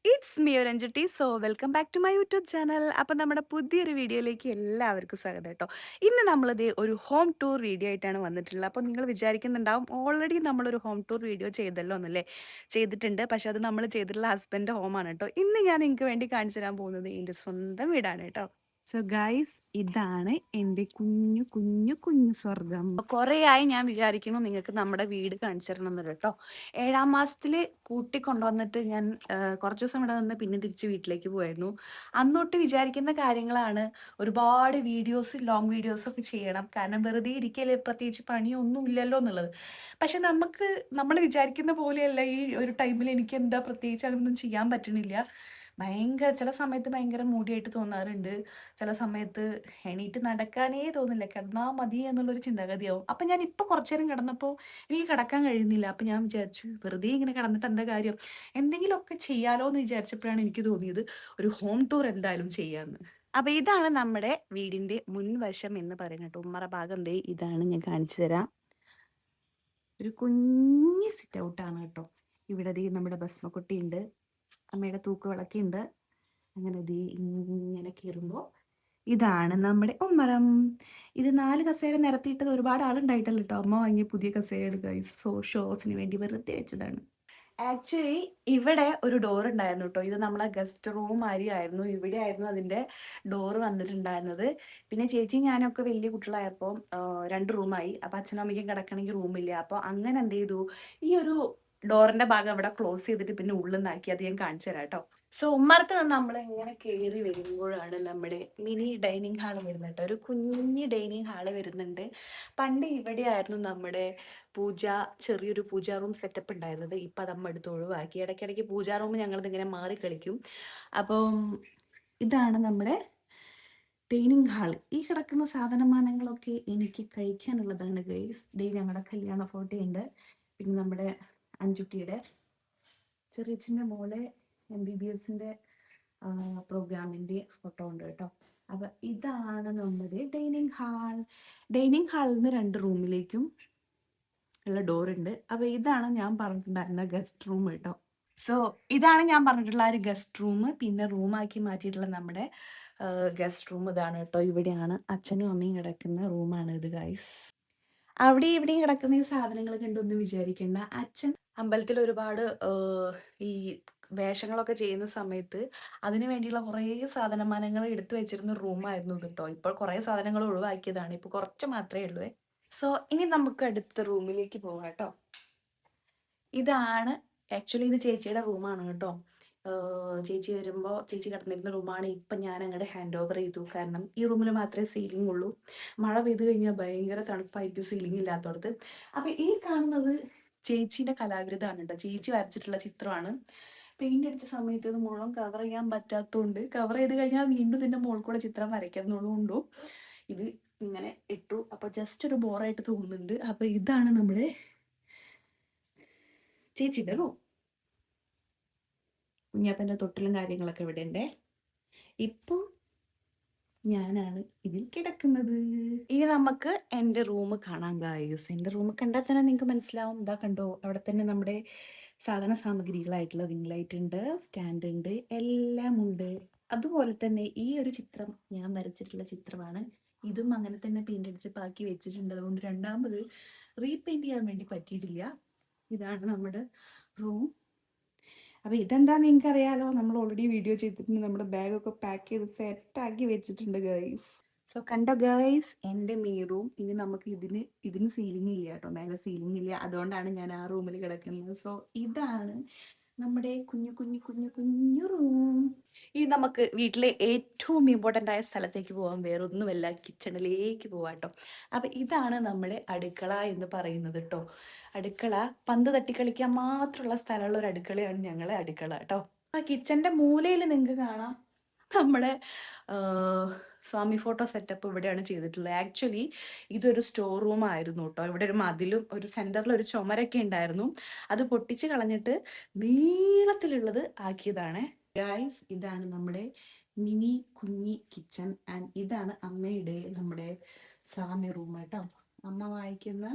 It's me Ranjutty. So welcome back to my YouTube channel. അപ്പം നമ്മുടെ പുതിയൊരു വീഡിയോയിലേക്ക് എല്ലാവർക്കും സ്വാഗതം കേട്ടോ. ഇന്ന് നമ്മളിത് ഒരു ഹോം ടൂർ വീഡിയോ ആയിട്ടാണ് വന്നിട്ടുള്ളത്. അപ്പോൾ നിങ്ങൾ വിചാരിക്കുന്നുണ്ടാവും ഓൾറെഡി നമ്മളൊരു ഹോം ടൂർ വീഡിയോ ചെയ്തല്ലോ എന്നല്ലേ. ചെയ്തിട്ടുണ്ട്, പക്ഷെ അത് നമ്മൾ ചെയ്തിട്ടുള്ള ഹസ്ബൻഡ് ഹോമാണ് കേട്ടോ. ഇന്ന് ഞാൻ നിങ്ങൾക്ക് വേണ്ടി കാണിച്ചു തരാൻ പോകുന്നത് എൻ്റെ സ്വന്തം വീടാണ് കേട്ടോ. സോ ഗൈസ്, ഇതാണ് എൻ്റെ കുഞ്ഞു കുഞ്ഞു കുഞ്ഞു സ്വർഗം. കുറേ ആയി ഞാൻ വിചാരിക്കുന്നു നിങ്ങൾക്ക് നമ്മുടെ വീട് കാണിച്ചു തരണം എന്ന് കേട്ടോ. 7ാം മാസത്തിൽ കൂട്ടിക്കൊണ്ടുവന്നിട്ട് ഞാൻ കുറച്ച് ദിവസം ഇവിടെ നിന്ന് പിന്നെ തിരിച്ച് വീട്ടിലേക്ക് പോയായിരുന്നു. അന്നൊട്ട് വിചാരിക്കുന്ന കാര്യങ്ങളാണ്. ഒരുപാട് വീഡിയോസ്, ലോങ് വീഡിയോസ് ഒക്കെ ചെയ്യണം, കാരണം വെറുതെ ഇരിക്കല്, പ്രത്യേകിച്ച് പണിയൊന്നും ഇല്ലല്ലോ എന്നുള്ളത്. പക്ഷെ നമ്മൾ വിചാരിക്കുന്ന പോലെയല്ല. ഈ ഒരു ടൈമിൽ എനിക്ക് എന്താ പ്രത്യേകിച്ച് അങ്ങനൊന്നും ചെയ്യാൻ പറ്റണില്ല. ചില സമയത്ത് ഭയങ്കര മൂടിയായിട്ട് തോന്നാറുണ്ട്. ചില സമയത്ത് എണീറ്റ് നടക്കാനേ തോന്നില്ല, കിടന്നാൽ മതി എന്നുള്ളൊരു ചിന്താഗതിയാവും. അപ്പം ഞാൻ ഇപ്പോൾ കുറച്ചു നേരം കിടന്നപ്പോൾ എനിക്ക് കിടക്കാൻ കഴിയുന്നില്ല. അപ്പം ഞാൻ വിചാരിച്ചു, വെറുതെ ഇങ്ങനെ കിടന്നിട്ട് എന്താ കാര്യം, എന്തെങ്കിലുമൊക്കെ ചെയ്യാലോ എന്ന് വിചാരിച്ചപ്പോഴാണ് എനിക്ക് തോന്നിയത് ഒരു ഹോം ടൂർ എന്തായാലും ചെയ്യാമെന്ന്. അപ്പം ഇതാണ് നമ്മുടെ വീടിൻ്റെ മുൻവശം എന്ന് പറയുന്നത്. ഉമ്മറ ഭാഗം ദേ ഇതാണ്, ഞാൻ കാണിച്ചു തരാം. ഒരു കുഞ്ഞ് സിറ്റ് ഔട്ടാണ് കേട്ടോ. ഇവിടെ ദേ നമ്മുടെ ഭസ്മക്കുട്ടി ഉണ്ട്, അമ്മയുടെ തൂക്കുവിളക്കുണ്ട്. അങ്ങനെ ദേ ഇങ്ങനെ കയറുമ്പോൾ ഇതാണ് നമ്മുടെ ഉമ്മറം. ഇത് 4 കസേര നിരത്തിയിട്ടത് ഒരുപാട് ആളുണ്ടായിട്ടല്ലോ കേട്ടോ. അമ്മ വാങ്ങിയ പുതിയ കസേരയാണ് ഗൈസ്. ഷോ ഓഫിന് വേണ്ടി വെറുതെ വെച്ചതാണ്. ആക്ച്വലി ഇവിടെ ഒരു ഡോർ ഉണ്ടായിരുന്നു കേട്ടോ. ഇത് നമ്മളെ ഗസ്റ്റ് റൂം ആയിരുന്നു. ഇവിടെ ആയിരുന്നു അതിന്റെ ഡോറ് വന്നിട്ടുണ്ടായിരുന്നത്. പിന്നെ ചേച്ചി ഞാനൊക്കെ വലിയ കുട്ടികളായപ്പോൾ 2 റൂമായി. അപ്പൊ അച്ഛനും അമ്മയ്ക്കും കിടക്കണമെങ്കിൽ റൂമില്ല. അപ്പോൾ അങ്ങനെ എന്ത് ചെയ്തു, ഈ ഒരു ഡോറിന്റെ ഭാഗം അവിടെ ക്ലോസ് ചെയ്തിട്ട് പിന്നെ ഉള്ളിൽ നിന്നാക്കി. അത് ഞാൻ കാണിച്ചു തരാം കേട്ടോ. സോ ഉമ്മറത്ത് നിന്ന് നമ്മൾ ഇങ്ങനെ കയറി വരുമ്പോഴാണ് നമ്മുടെ മിനി ഡൈനിങ് ഹാൾ വരുന്നത് കേട്ടോ. ഒരു കുഞ്ഞ് ഡൈനിങ് ഹാള് വരുന്നുണ്ട്. പണ്ട് ഇവിടെയായിരുന്നു നമ്മുടെ ചെറിയൊരു പൂജാ റൂം സെറ്റപ്പ് ഉണ്ടായിരുന്നത്. ഇപ്പം അത് അമ്മ എടുത്ത് ഒഴിവാക്കി. ഇടയ്ക്കിടയ്ക്ക് പൂജാ റൂം ഞങ്ങളിത് ഇങ്ങനെ മാറി കളിക്കും. അപ്പം ഇതാണ് നമ്മുടെ ഡൈനിങ് ഹാൾ. ഈ കിടക്കുന്ന സാധനമാനങ്ങളൊക്കെ എനിക്ക് കഴിക്കാനുള്ളതാണ് ഗൈസ്. ഡേ ഞങ്ങളുടെ കല്യാണ ഫോട്ടോ ഉണ്ട്. പിന്നെ നമ്മുടെ അഞ്ചുട്ടിയുടെ ചെറിയച്ഛൻ്റെ മോളെ MBBSന്റെ പ്രോഗ്രാമിൻ്റെ ഫോട്ടോ ഉണ്ട് കേട്ടോ. അപ്പം ഇതാണ് നമ്മുടെ ഡൈനിങ് ഹാൾ. ഡൈനിങ് ഹാളിൽ നിന്ന് 2 റൂമിലേക്കും ഉള്ള ഡോർ ഉണ്ട്. അപ്പം ഇതാണ് ഞാൻ പറഞ്ഞിട്ടുണ്ടായിരുന്ന ഗസ്റ്റ് റൂം കേട്ടോ. സോ ഇതാണ് ഞാൻ പറഞ്ഞിട്ടുള്ള ഒരു ഗസ്റ്റ് റൂം. പിന്നെ റൂമാക്കി മാറ്റിയിട്ടുള്ള നമ്മുടെ ഗസ്റ്റ് റൂം ഇതാണ് കേട്ടോ. ഇവിടെയാണ് അച്ഛനും അമ്മയും കിടക്കുന്ന റൂമാണ് ഇത് ഗൈസ്. അവിടെ ഇവിടെയും കിടക്കുന്ന ഈ സാധനങ്ങൾ കണ്ടൊന്നും വിചാരിക്കേണ്ട. അച്ഛൻ അമ്പലത്തിൽ ഒരുപാട് ഈ വേഷങ്ങളൊക്കെ ചെയ്യുന്ന സമയത്ത് അതിന് വേണ്ടിയുള്ള കുറേ സാധനമാനങ്ങൾ എടുത്തു വെച്ചിരുന്ന റൂമായിരുന്നു ഇത് കേട്ടോ. ഇപ്പോൾ കുറേ സാധനങ്ങൾ ഒഴിവാക്കിയതാണ്. ഇപ്പോൾ കുറച്ച് മാത്രമേ ഉള്ളൂ. സോ ഇനി നമുക്ക് അടുത്ത റൂമിലേക്ക് പോകാം കേട്ടോ. ഇതാണ് ആക്ച്വലി ഇത് ചേച്ചിയുടെ റൂമാണ് കേട്ടോ. ചേച്ചി വരുമ്പോൾ ചേച്ചി കിടന്നിരുന്ന റൂമാണ്. ഇപ്പം ഞാൻ അങ്ങോട്ട് ഹാൻഡ് ഓവർ ചെയ്തു. കാരണം ഈ റൂമിൽ മാത്രമേ സീലിംഗ് ഉള്ളൂ. മഴ പെയ്ത് കഴിഞ്ഞാൽ ഭയങ്കര തണുപ്പായിരിക്കും സീലിംഗ് ഇല്ലാത്തടത്ത്. അപ്പം ഈ കാണുന്നത് ചേച്ചീൻ്റെ കലാവിരുതാണ് കേട്ടോ. ചേച്ചി വരച്ചിട്ടുള്ള ചിത്രമാണ്. പെയിന്റ് അടിച്ച സമയത്ത് ഇത് മുഴുവൻ കവർ ചെയ്യാൻ പറ്റാത്തതുകൊണ്ട്, കവർ ചെയ്ത് കഴിഞ്ഞാൽ വീണ്ടും ഇതിൻ്റെ മുകളിൽ കൂടെ ചിത്രം വരയ്ക്കാന്നുള്ളതുകൊണ്ടു ഇത് ഇങ്ങനെ ഇട്ടു. അപ്പോൾ ജസ്റ്റ് ഒരു ബോറായിട്ട് തോന്നുന്നുണ്ട്. അപ്പോൾ ഇതാണ് നമ്മുടെ ചേച്ചിയുടെ റൂം. കുഞ്ഞാപ്പൻ്റെ തൊട്ടിലും കാര്യങ്ങളൊക്കെ ഇവിടെ ഉണ്ട്. ഇപ്പോൾ ഞാനാണ് ഇതിൽ കിടക്കുന്നത്. ഇനി നമുക്ക് എൻ്റെ റൂം കാണാം ഗായ്സ്. എൻ്റെ റൂം കണ്ടാൽ തന്നെ നിങ്ങൾക്ക് മനസ്സിലാവും. ഇതാ കണ്ടോ, അവിടെ തന്നെ നമ്മുടെ സാധന സാമഗ്രികളായിട്ടുള്ള റിംഗ് ലൈറ്റ് ഉണ്ട്, സ്റ്റാൻഡ് ഉണ്ട്, എല്ലാം ഉണ്ട്. അതുപോലെ തന്നെ ഈ ഒരു ചിത്രം ഞാൻ വരച്ചിട്ടുള്ള ചിത്രമാണ്. ഇതും അങ്ങനെ തന്നെ പെയിന്റ് അടിച്ച് ബാക്കി വെച്ചിട്ടുണ്ട്. അതുകൊണ്ട് രണ്ടാമത് റീപെയിന്റ് ചെയ്യാൻ വേണ്ടി പറ്റിയിട്ടില്ല. ഇതാണ് നമ്മുടെ റൂം. അപ്പോൾ ഇതെന്താന്ന് നിങ്ങൾക്ക് അറിയാലോ, നമ്മൾ ഓൾറെഡി വീഡിയോ ചെയ്തിട്ടുണ്ട്. നമ്മുടെ ബാഗൊക്കെ പാക്ക് ചെയ്ത് സെറ്റാക്കി വെച്ചിട്ടുണ്ട് ഗൈസ്. സോ കണ്ടോ ഗൈസ്, എൻ്റെ മിനി റൂം. ഇനി നമുക്ക് ഇതിന് സീലിംഗ് ഇല്ല കേട്ടോ, മേലെ സീലിംഗ് ഇല്ല. അതുകൊണ്ടാണ് ഞാൻ ആ റൂമിൽ കിടക്കുന്നത്. സോ ഇതാണ് നമ്മുടെ കുഞ്ഞു കുഞ്ഞു കുഞ്ഞു കുഞ്ഞു റൂം. ഇനി നമുക്ക് വീട്ടിലെ ഏറ്റവും ഇമ്പോർട്ടൻ്റ് ആയ സ്ഥലത്തേക്ക് പോകാം. വേറൊന്നുമല്ല, കിച്ചണിലേക്ക് പോവാം കേട്ടോ. അപ്പം ഇതാണ് നമ്മുടെ അടുക്കള എന്ന് പറയുന്നത് കേട്ടോ. അടുക്കള പന്ത് തട്ടിക്കളിക്കാൻ മാത്രമുള്ള സ്ഥലമുള്ള ഒരു അടുക്കളയാണ് ഞങ്ങളെ അടുക്കള കേട്ടോ. ആ കിച്ചൻ്റെ മൂലയിൽ നിങ്ങൾക്ക് കാണാം നമ്മുടെ സ്വാമി ഫോട്ടോ സെറ്റപ്പ് ഇവിടെയാണ് ചെയ്തിട്ടുള്ളത്. ആക്ച്വലി ഇതൊരു സ്റ്റോർ റൂം ആയിരുന്നു കേട്ടോ. ഇവിടെ ഒരു മതിലും ഒരു സെൻറ്ററിൽ ഒരു ചുമരൊക്കെ ഉണ്ടായിരുന്നു. അത് പൊട്ടിച്ച് കളഞ്ഞിട്ട് നീളത്തിലുള്ളത് ആക്കിയതാണ് ഗൈസ്. ഇതാണ് നമ്മുടെ മിനി കുഞ്ഞി കിച്ചൺ. ആൻഡ് ഇതാണ് അമ്മയുടെ നമ്മുടെ സ്വാമി റൂം കേട്ടോ. അമ്മ വായിക്കുന്ന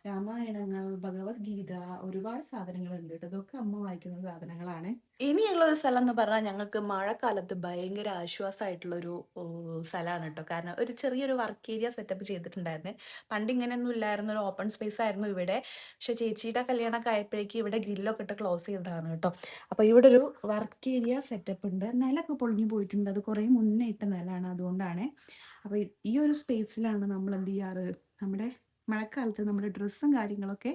രാമായണങ്ങൾ, ഭഗവത്ഗീത ഒരുപാട് സാധനങ്ങളുണ്ട് കേട്ടോ. ഇതൊക്കെ അമ്മ വായിക്കുന്ന സാധനങ്ങളാണ്. ഇനിയുള്ള ഒരു സ്ഥലം എന്ന് പറഞ്ഞാൽ ഞങ്ങൾക്ക് മഴക്കാലത്ത് ഭയങ്കര ആശ്വാസമായിട്ടുള്ളൊരു സ്ഥലമാണ് കേട്ടോ. കാരണം ഒരു ചെറിയൊരു വർക്ക് ഏരിയ സെറ്റപ്പ് ചെയ്തിട്ടുണ്ടായിരുന്നേ. പണ്ട് ഇങ്ങനെയൊന്നും ഇല്ലായിരുന്നു, ഒരു ഓപ്പൺ സ്പേസ് ആയിരുന്നു ഇവിടെ. പക്ഷെ ചേച്ചിയുടെ കല്യാണമൊക്കെ ആയപ്പോഴേക്കും ഇവിടെ ഗ്രില്ലൊക്കെ ഇട്ട് ക്ലോസ് ചെയ്തതാണ് കേട്ടോ. അപ്പോൾ ഇവിടെ ഒരു വർക്ക് ഏരിയ സെറ്റപ്പ് ഉണ്ട്. നിലമൊക്കെ പൊളിഞ്ഞു പോയിട്ടുണ്ട്, അത് കുറേ മുന്നേ ഇട്ട നിലമാണ്, അതുകൊണ്ടാണ്. അപ്പോൾ ഈ ഒരു സ്പേസിലാണ് നമ്മൾ എന്ത് ചെയ്യാറ്, നമ്മുടെ മഴക്കാലത്ത് നമ്മുടെ ഡ്രസ്സും കാര്യങ്ങളൊക്കെ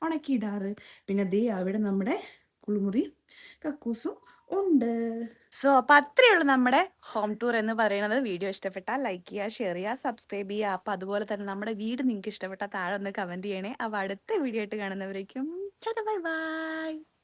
ഉണക്കിയിടാറ്. പിന്നെ ദേ അവിടെ നമ്മുടെ കുളിമുറി കക്കൂസും ഉണ്ട്. സോ അപ്പൊ അത്രയേ ഉള്ളൂ നമ്മുടെ ഹോം ടൂർ എന്ന് പറയുന്നത്. വീഡിയോ ഇഷ്ടപ്പെട്ടാൽ ലൈക്ക് ചെയ്യുക, ഷെയർ ചെയ്യുക, സബ്സ്ക്രൈബ് ചെയ്യുക. അപ്പൊ അതുപോലെ തന്നെ നമ്മുടെ വീട് നിങ്ങൾക്ക് ഇഷ്ടപ്പെട്ടാൽ താഴെ ഒന്ന് കമന്റ് ചെയ്യണേ. അപ്പൊ അടുത്ത വീഡിയോ ആയിട്ട് കാണുന്നവരേക്കും ബൈ ബൈ.